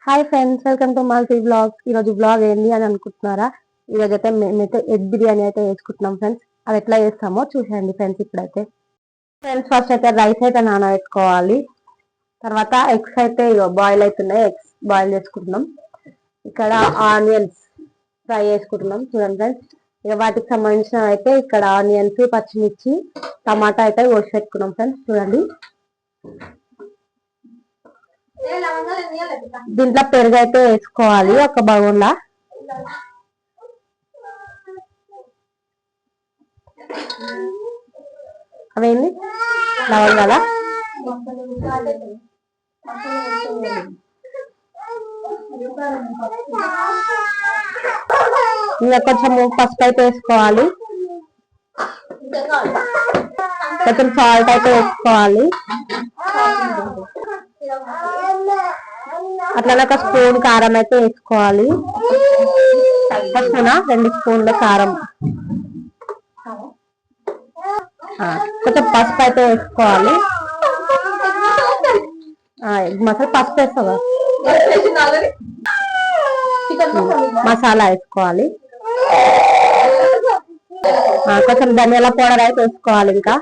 Hi friends, welcome to Malti blogs. ఈరోజు blog ఏంటి అని అనుకుంటున్నారా? ఈరోజు అయితే మేమైతే ఎగ్ బిర్యానీ అయితే వేసుకుంటున్నాం ఫ్రెండ్స్. అది ఎట్లా చేస్తామో చూసేయండి ఫ్రెండ్స్. ఇప్పుడైతే ఫ్రెండ్స్ ఫస్ట్ అయితే రైస్ అయితే నానబెట్టుకోవాలి. తర్వాత ఎగ్స్ అయితే బాయిల్ అవుతున్నాయి, ఎగ్స్ బాయిల్ చేసుకుంటున్నాం. ఇక్కడ ఆనియన్స్ ఫ్రై చేసుకుంటున్నాం చూడండి ఫ్రెండ్స్. ఇక వాటికి సంబంధించిన అయితే ఇక్కడ ఆనియన్స్, పచ్చిమిర్చి, టమాటా అయితే కోసి పెట్టుకున్నాం ఫ్రెండ్స్ చూడండి. దీంట్లో పెరుగు అయితే వేసుకోవాలి ఒక బౌల్లా. అవేంది లవంగాల. ఇంకా కొంచెం పసుపు అయితే వేసుకోవాలి, కొంచెం సాల్ట్ అయితే వేసుకోవాలి. అట్లనే ఒక స్పూన్ కారం అయితే వేసుకోవాలి. ఫస్ట్నా 2 స్పూన్ల కారం, కొంచెం పసుపు అయితే వేసుకోవాలి. ఎగ్ మసాలా పసుపు వేస్తావా? మసాలా వేసుకోవాలి. కొంచెం ధనియాల పౌడర్ అయితే వేసుకోవాలి. ఇంకా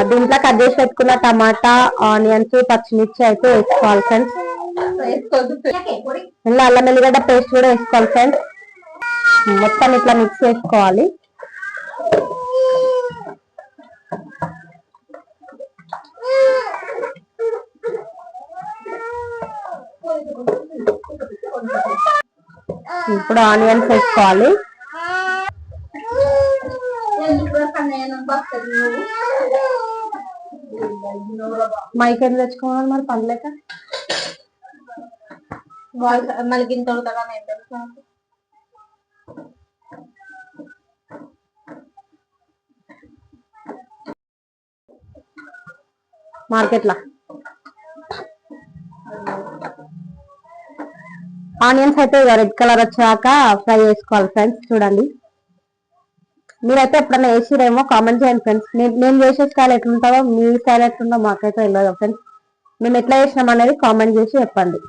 దీంట్లో కట్ చేసి పెట్టుకున్న టమాటా, ఆనియన్స్, పచ్చిమిర్చి అయితే వేసుకోవాలి ఫ్రెండ్స్. ఇలా అల్లం ఎల్లిగడ్డ పేస్ట్ కూడా వేసుకోవాలి ఫ్రెండ్స్. మొత్తం ఇట్లా మిక్స్ చేసుకోవాలి. ఇప్పుడు ఆనియన్స్ వేసుకోవాలి. మైక్ ఏం తెచ్చుకోవాలి మరి పనిలేక మళ్ళీ మార్కెట్ లా ఆనియన్స్ అయితే రెడ్ కలర్ వచ్చాక ఫ్రై చేసుకోవాలి ఫ్రెండ్స్ చూడండి. మీరైతే ఎప్పుడైనా వేసిరేమో కామెంట్ చేయండి ఫ్రెండ్స్. నేను చేసే స్టైల్ ఎట్లుంటుందో, మీ స్టైల్ ఎట్లుందో మాకైతే తెలియదు ఫ్రెండ్స్. మేము ఎట్లా చేసినాం అనేది కామెంట్ చేసి చెప్పండి.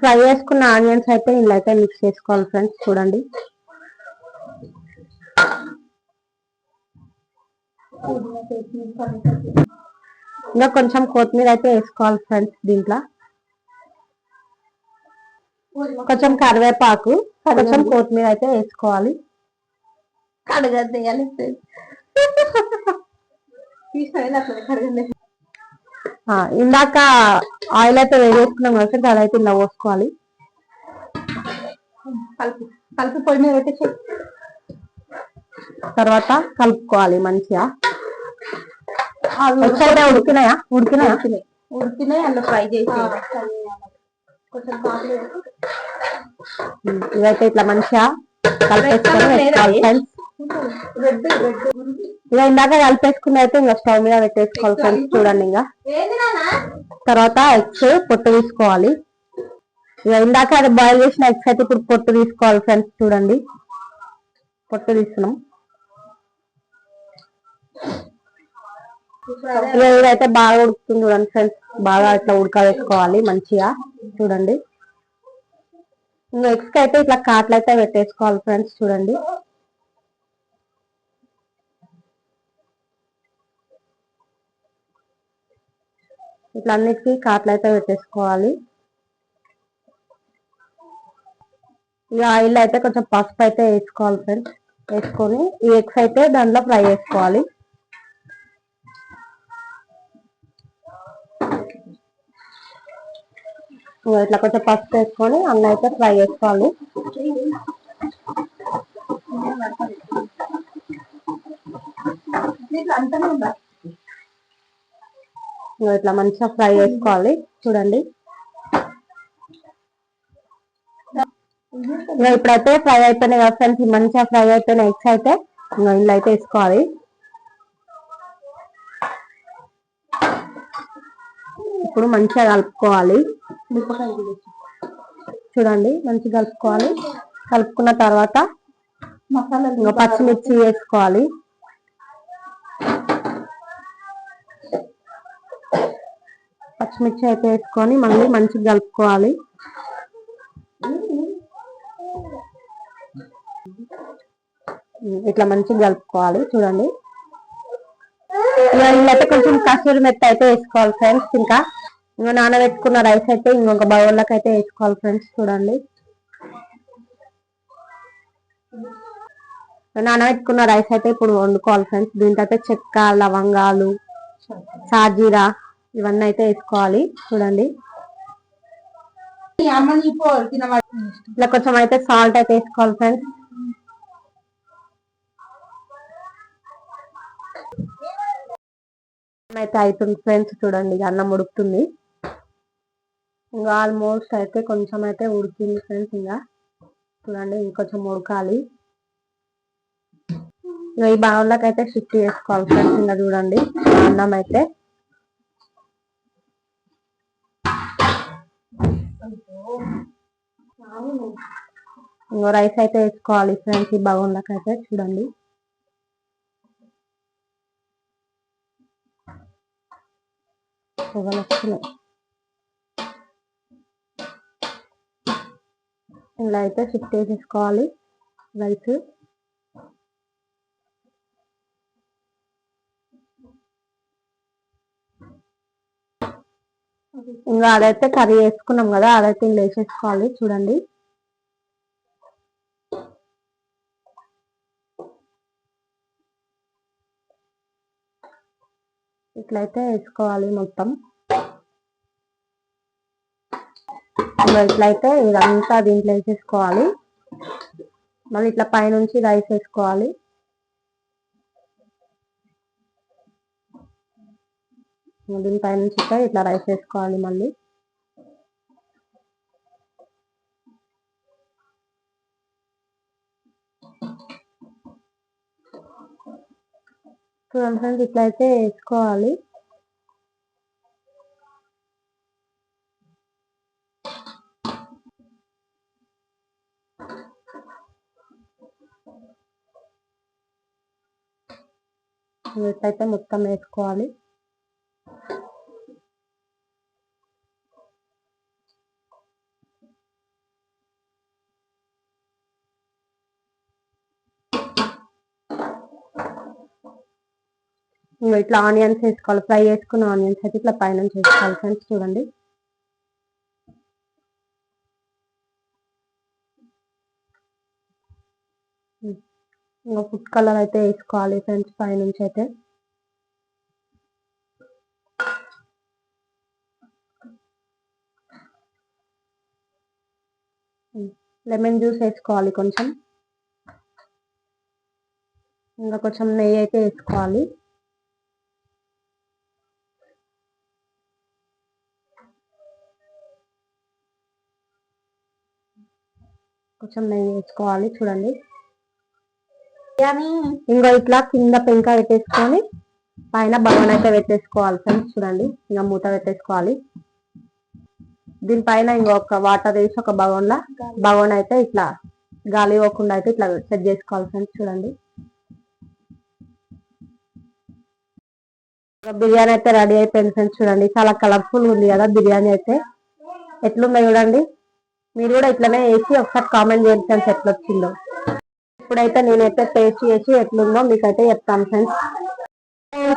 ఫ్రై చేసుకున్న ఆనియన్స్ అయితే ఇలా అయితే మిక్స్ చేసుకోవాలి ఫ్రెండ్స్ చూడండి. ఇంకా కొంచెం కొత్తిమీర అయితే వేసుకోవాలి ఫ్రెండ్స్. దీంట్లో కొంచెం కరివేపాకు, కొంచెం కొత్తిమీర అయితే వేసుకోవాలి. కడగద్దేయాలి ఇందాక ఆయిల్ అయితే వేసుకున్నాం కదా ఫ్రెండ్స్, అదైతే ఇలా పోసుకోవాలి. కలిపి పొయ్యి మీద పెట్టేసి తర్వాత కలుపుకోవాలి మంచిగా. ఉడికినాయా? ఉడికినాయి అందులో ఫ్రై చేసి ఇవైతే ఇట్లా మంచిగా కలిపేసుకొని వేసుకోవాలి ఫ్రెండ్స్. ఇక ఇందాక కలిపేసుకుని అయితే ఇంకా స్టవ్ మీద పెట్టేసుకోవాలి ఫ్రెండ్స్ చూడండి. ఇంకా తర్వాత ఎగ్స్ పొట్టు తీసుకోవాలి. ఇక ఇందాక అది బాయిల్ చేసిన ఎగ్స్ అయితే ఇప్పుడు పొట్టు తీసుకోవాలి ఫ్రెండ్స్ చూడండి. పొట్టు తీసుకున్నాం. ఇదైతే బాగా ఉడుకుతుంది చూడండి ఫ్రెండ్స్. బాగా ఇట్లా ఉడకవేసుకోవాలి మంచిగా చూడండి. ఇంకా ఎగ్స్ అయితే ఇట్లా కాట్లు అయితే పెట్టేసుకోవాలి ఫ్రెండ్స్ చూడండి. ఇట్లా అన్నిటికీ కాట్లు అయితే పెట్టేసుకోవాలి. ఇక ఆయిల్ అయితే కొంచెం పసుపు అయితే వేసుకోవాలి ఫ్రెండ్స్. వేసుకొని ఈ ఎగ్స్ అయితే దాంట్లో ఫ్రై చేసుకోవాలి. ఇట్లా కొంచెం పసుపు వేసుకొని అన్న అయితే ఫ్రై చేసుకోవాలి. ఇట్లా మంచిగా ఫ్రై చేసుకోవాలి చూడండి. ఇప్పుడైతే ఫ్రై అయిపోయినాయి కదా ఫ్రెండ్స్, మంచిగా ఫ్రై అయిపోయిన ఎగ్స్ అయితే ఇందులో అయితే వేసుకోవాలి. ఇప్పుడు మంచిగా కలుపుకోవాలి చూడండి. మంచిగా కలుపుకోవాలి. కలుపుకున్న తర్వాత మసాలా పచ్చిమిర్చి వేసుకోవాలి. పచ్చిమిర్చి అయితే వేసుకొని మళ్ళీ మంచిగా కలుపుకోవాలి. ఇట్లా మంచిగా కలుపుకోవాలి చూడండి. అయితే కొంచెం కసూరి మెత్త అయితే వేసుకోవాలి ఫ్రెండ్స్. ఇంకా నానబెట్టుకున్న రైస్ అయితే ఇంకొక బౌల్లోకి అయితే వేసుకోవాలి ఫ్రెండ్స్. చూడండి, నానబెట్టుకున్న రైస్ అయితే ఇప్పుడు వండుకోవాలి ఫ్రెండ్స్. దీంతో అయితే చెక్క, లవంగాలు, సాజీరా ఇవన్నీ అయితే వేసుకోవాలి. చూడండి, ఇలా కొంచెం అయితే సాల్ట్ అయితే వేసుకోవాలి ఫ్రెండ్స్. అయితే అవుతుంది ఫ్రెండ్స్. చూడండి, అన్నం ఉడుకుతుంది. ఇంకా ఆల్మోస్ట్ అయితే కొంచెం అయితే ఉడికింది ఫ్రెండ్స్. ఇంకా చూడండి, ఇంకొంచెం ఉడకాలి. ఇంకా ఈ బౌల్లోకి అయితే షిఫ్ట్ చేసుకోవాలి ఫ్రెండ్స్. ఇంకా చూడండి, అన్నం అయితే ఇంకో రైస్ అయితే వేసుకోవాలి ఫ్రెండ్స్ ఈ బౌల్లోకి అయితే. చూడండి, ఇలా అయితే షిఫ్ట్ చేసేసుకోవాలి రైస్. ఇంకా అదైతే కర్రీ వేసుకున్నాం కదా, అదైతే ఇలా వేసేసుకోవాలి. చూడండి, ఇట్లయితే వేసుకోవాలి మొత్తం. ఇట్లయితే ఇదంతా దీంట్లో వేసేసుకోవాలి. మళ్ళీ ఇట్లా పైనుంచి రైస్ వేసుకోవాలి. దీని పైనుంచి ఇట్లా రైస్ వేసుకోవాలి. మళ్ళీ చూడండి ఫ్రెండ్స్, ఇట్లయితే వేసుకోవాలి. ఇట్లయితే మొత్తం వేసుకోవాలి. ఇట్లా ఆనియన్స్ వేసుకోవాలి. ఫ్రై చేసుకున్న ఆనియన్స్ అయితే ఇట్లా పైన వేసుకోవాలి ఫ్రెండ్స్. చూడండి, ఇంకా ఫుడ్ కలర్ అయితే వేసుకోవాలి ఫ్రెండ్స్ పైనుంచి అయితే. లెమన్ జ్యూస్ వేసుకోవాలి కొంచెం. ఇంకా కొంచెం నెయ్యి అయితే వేసుకోవాలి. కొంచెం నెయ్యి వేసుకోవాలి. చూడండి, ఇంకా ఇట్లా కింద పెంక పెట్టేసుకొని పైన బగోన్ అయితే పెట్టేసుకోవాలి ఫ్రెండ్స్. చూడండి, ఇంకా మూత పెట్టేసుకోవాలి. దీనిపైన ఇంకొక వాటర్ వేసి ఒక బగోన్ అయితే ఇట్లా గాలి పోకుండా అయితే ఇట్లా సెట్ చేసుకోవాలి ఫ్రెండ్స్. చూడండి, బిర్యానీ అయితే రెడీ అయిపోయింది ఫ్రెండ్స్. చూడండి, చాలా కలర్ఫుల్ ఉంది కదా బిర్యానీ అయితే. ఎట్లుందో చూడండి. మీరు కూడా ఇట్లనే వేసి ఒకసారి కామెంట్ చేయండి ఫ్రెండ్స్ ఎట్లా వచ్చిందో. ఇప్పుడైతే నేనైతే టేస్ట్ చేసి ఎట్లుందో మీకైతే చెప్తాను ఫ్రెండ్స్.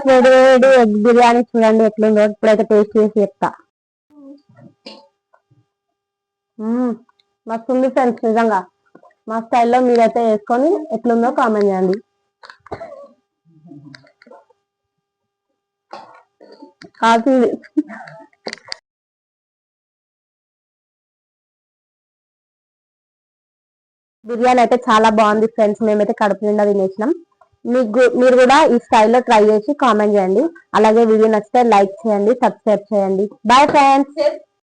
వేడి వేడి ఎగ్ బిర్యానీ చూడండి ఎట్లుందో. ఇప్పుడైతే టేస్ట్ చేసి చెప్తా. మస్తు ఉంది ఫ్రెండ్స్, నిజంగా మా స్టైల్లో మీరైతే వేసుకొని ఎట్లుందో కామెంట్ చేయండి. కాల్చింది. బిర్యానీ అయితే చాలా బాగుంది ఫ్రెండ్స్. మేమైతే కడుపు నిండా తినేసినాం. మీరు కూడా ఈ స్టైల్లో ట్రై చేసి కామెంట్ చేయండి. అలాగే వీడియో నచ్చితే లైక్ చేయండి, సబ్స్క్రైబ్ చేయండి. Bye friends.